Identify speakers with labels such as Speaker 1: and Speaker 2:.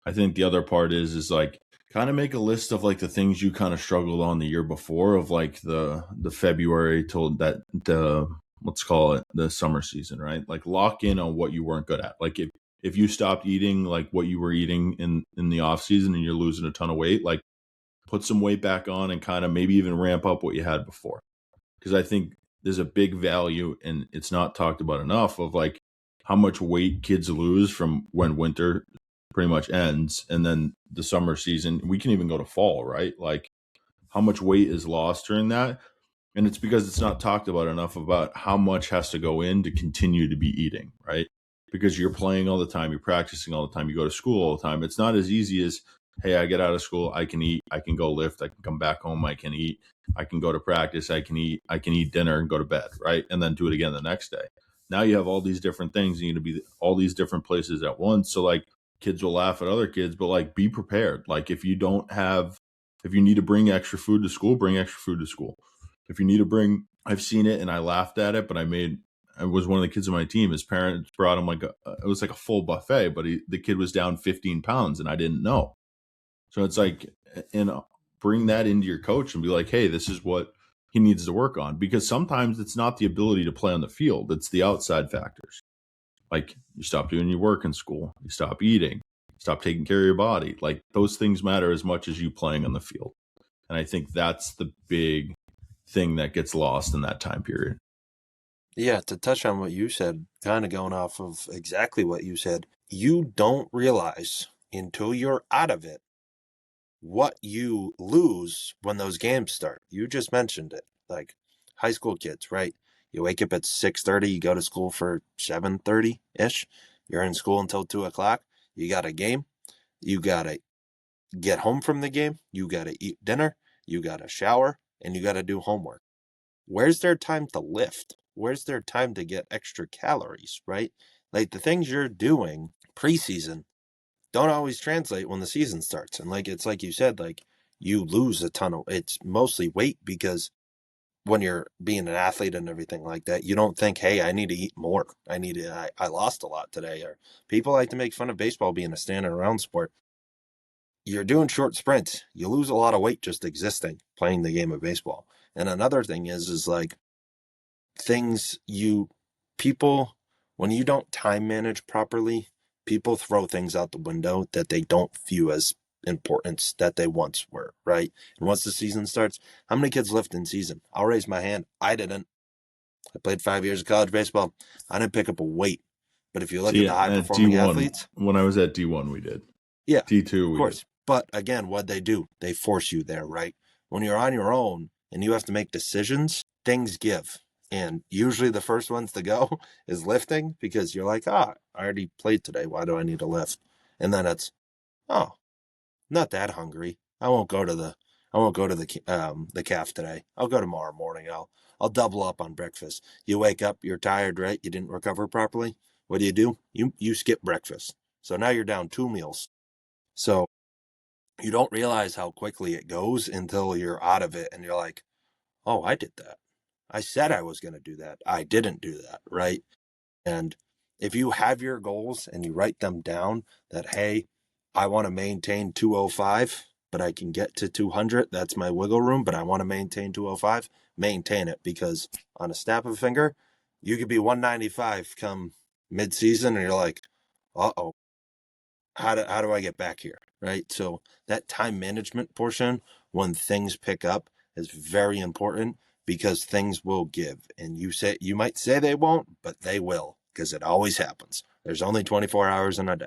Speaker 1: I think the other part is like kind of make a list of like the things you kind of struggled on the year before of like the February till that the let's call it the summer season, right? Like lock in on what you weren't good at. Like if you stopped eating like what you were eating in the off season and you're losing a ton of weight, like put some weight back on and kind of maybe even ramp up what you had before. Because I think there's a big value, and it's not talked about enough, of like how much weight kids lose from when winter pretty much ends and then the summer season. We can even go to fall, right? Like how much weight is lost during that. And it's because it's not talked about enough about how much has to go in to continue to be eating, right? Because you're playing all the time, you're practicing all the time, you go to school all the time. It's not as easy as, hey, I get out of school, I can eat, I can go lift, I can come back home, I can eat, I can go to practice, I can eat dinner and go to bed, right? And then do it again the next day. Now you have all these different things, you need to be all these different places at once. So like kids will laugh at other kids, but like be prepared. Like if you need to bring extra food to school, bring extra food to school. If you need to bring, I've seen it and I laughed at it, but I was one of the kids on my team. His parents brought him it was like a full buffet, but the kid was down 15 pounds and I didn't know. So it's like, and bring that into your coach and be like, hey, this is what he needs to work on. Because sometimes it's not the ability to play on the field, it's the outside factors. Like you stop doing your work in school, you stop eating, stop taking care of your body. Like those things matter as much as you playing on the field. And I think that's the big thing that gets lost in that time period.
Speaker 2: Yeah, to touch on what you said, kind of going off of exactly what you said, you don't realize until you're out of it what you lose when those games start. You just mentioned it, like high school kids, right? You wake up at 6:30, you go to school for 7:30 ish. You're in school until 2 o'clock. You got a game. You got to get home from the game. You got to eat dinner. You got to shower, and you got to do homework. Where's their time to lift? Where's their time to get extra calories, right? Like the things you're doing preseason don't always translate when the season starts. And like it's like you said, like you lose a ton of it's mostly weight because when you're being an athlete and everything like that, you don't think, hey, I need to eat more. I lost a lot today. Or people like to make fun of baseball being a standing around sport. You're doing short sprints. You lose a lot of weight just existing, playing the game of baseball. And another thing is like things you people when you don't time manage properly, people throw things out the window that they don't view as importance that they once were, right? And once the season starts, how many kids lift in season? I'll raise my hand. I didn't. I played 5 years of college baseball. I didn't pick up a weight. But if you look at
Speaker 1: See,
Speaker 2: the high
Speaker 1: at
Speaker 2: performing
Speaker 1: D1,
Speaker 2: athletes,
Speaker 1: when I was at D1, we did.
Speaker 2: yeah,
Speaker 1: D2,
Speaker 2: of
Speaker 1: we did.
Speaker 2: course. But again, what they do, they force you there, right? When you're on your own and you have to make decisions, things give. And usually the first ones to go is lifting because you're like, I already played today. Why do I need to lift? And then it's, oh, not that hungry. I won't go to the calf today. I'll go tomorrow morning. I'll double up on breakfast. You wake up, you're tired, right? You didn't recover properly. What do? You skip breakfast. So now you're down 2 meals. So you don't realize how quickly it goes until you're out of it and you're like, oh, I did that. I said I was going to do that. I didn't do that. Right. And if you have your goals and you write them down that, hey, I want to maintain 205, but I can get to 200. That's my wiggle room, but I want to maintain 205. Maintain it because on a snap of a finger, you could be 195 come mid season and you're like, uh-oh, how do I get back here? Right. So that time management portion, when things pick up, is very important because things will give. And you might say they won't, but they will because it always happens. There's only 24 hours in a day.